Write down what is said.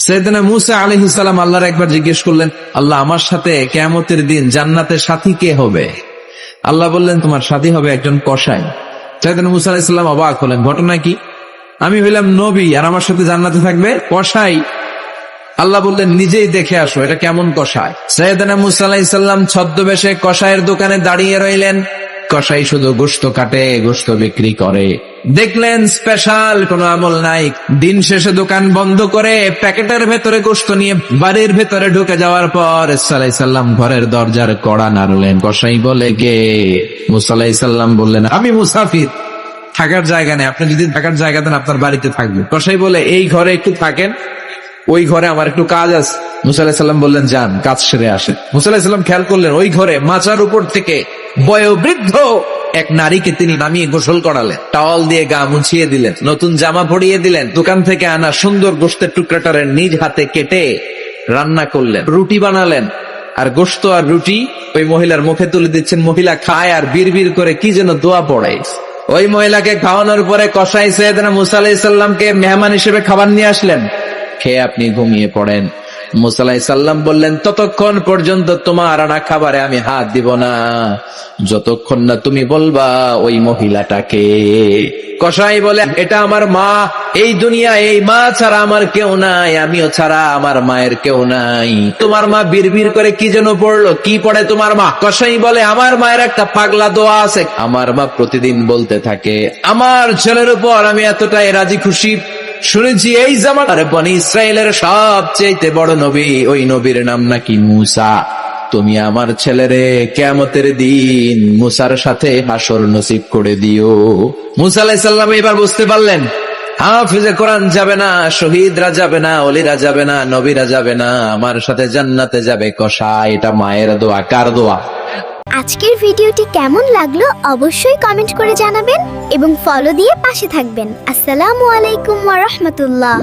সাইয়েদনা মূসা আলাইহিস সালাম আল্লাহর একবার জিজ্ঞেস করলেন, আল্লাহ আমার সাথে কিয়ামতের দিন জান্নাতের সাথী কে হবে? আল্লাহ বললেন, তোমার সাথী হবে একজন কসাই। সাইয়েদনা মূসা আলাইহিস সালাম অবাক হলেন, ঘটনা কি? আমি হইলাম নবী আর আমার সাথে জান্নাতে থাকবে কসাই? আল্লাহ বললেন, নিজেই দেখে আসো এটা কেমন কসাই। সাইয়েদনা মূসা আলাইহিস সালাম ছদ্মবেশে কসাইয়ের দোকানে দাঁড়িয়ে রইলেন। কসাই শুধু গোশত কাটে, গোশত বিক্রি করে। দেখলেন স্পেশাল কোনো আমল নাই। দিন শেষে দোকান বন্ধ করে প্যাকেটের ভেতরে গোশত নিয়ে বাড়ির ভেতরে ঢুকে যাওয়ার পর ঈসা আলাইহিস সালাম ঘরের দরজার কড়া নাড়লেন। কসাই বলে, কে? মূসা আলাইহিস সালাম বললেন, আমি মুসাফির, থাকার জায়গা নেই, আপনি যদি থাকার জায়গা দেন আপনার বাড়িতে থাকবে। কসাই বলে, এই ঘরে একটু থাকেন, ওই ঘরে আমার একটু কাজ আছে। মূসা আলাইহিস সালাম বললেন, যান, কাজ সেরে আসেন। মূসা আলাইহিস সালাম খেয়াল করলেন ওই ঘরে মাচার উপর থেকে বয়োবৃদ্ধ এক নারীকে তিনি নামিয়ে গোসল করালেন, টাওয়াল দিয়ে গা মুছিয়ে দিলেন, নতুন জামা পরিয়ে দিলেন, দোকান থেকে আনা সুন্দর গোশতের টুকরাটারে নিজ হাতে কেটে রান্না করলেন, রুটি বানালেন, আর গোশত আর রুটি ওই মহিলার মুখে তুলে দিচ্ছেন। মহিলা খায় আর বিড়বিড় করে কি যেন দোয়া পড়ে। ওই মহিলাকে খাওয়ানোর পরে কসাই সাইয়েদনা মূসা আলাইহিস সালামকে মেহমান হিসেবে খাবার নিয়ে আসলেন। খেয়ে আপনি ঘুমিয়ে পড়েন। মূসা আলাইহিস সালাম বললেন, ততক্ষণ পর্যন্ত তোমার আনা খাবারে আমি হাত দিব না যতক্ষণ না তুমি বলবা ওই মহিলাটাকে। কসাই বলে, এটা আমার মা, এই দুনিয়া এই মা ছাড়া আমার কেউ নাই, আমিও ছাড়া আমার মায়ের কেউ নাই। তোমার মা বিড়বিড় করে কি যেন পড়লো, কি পড়ে তোমার মা? কসাই বলে, আমার মায়ের একটা পাগলা দোয়া আছে, আমার মা প্রতিদিন বলতে থাকে, আমার ছেলের উপর আমি এতটাই রাজি খুশি, শুনেছি এই জামানার বনি ইসরায়েলের সবচেয়ে বড় নবী, ওই নবীর নাম নাকি মূসা। তুমি আমার ছেলেরে কিয়ামতের দিন মূসার সাথে হাসর নসিব করে দিও। মূসা আলাইহিস সালাম এবার বুঝতে পারলেন, হাফেজে কোরআন যাবে না, শহীদরা যাবে না, ওলিরা যাবে না, নবীরা যাবে না, আমার সাথে জান্নাতে যাবে কসাই। এটা মায়ের দোয়া, কার দোয়া? আজকের ভিডিওটি কেমন লাগলো অবশ্যই কমেন্ট করে জানাবেন এবং ফলো দিয়ে পাশে থাকবেন। আসসালামু আলাইকুম ওয়া রাহমাতুল্লাহ।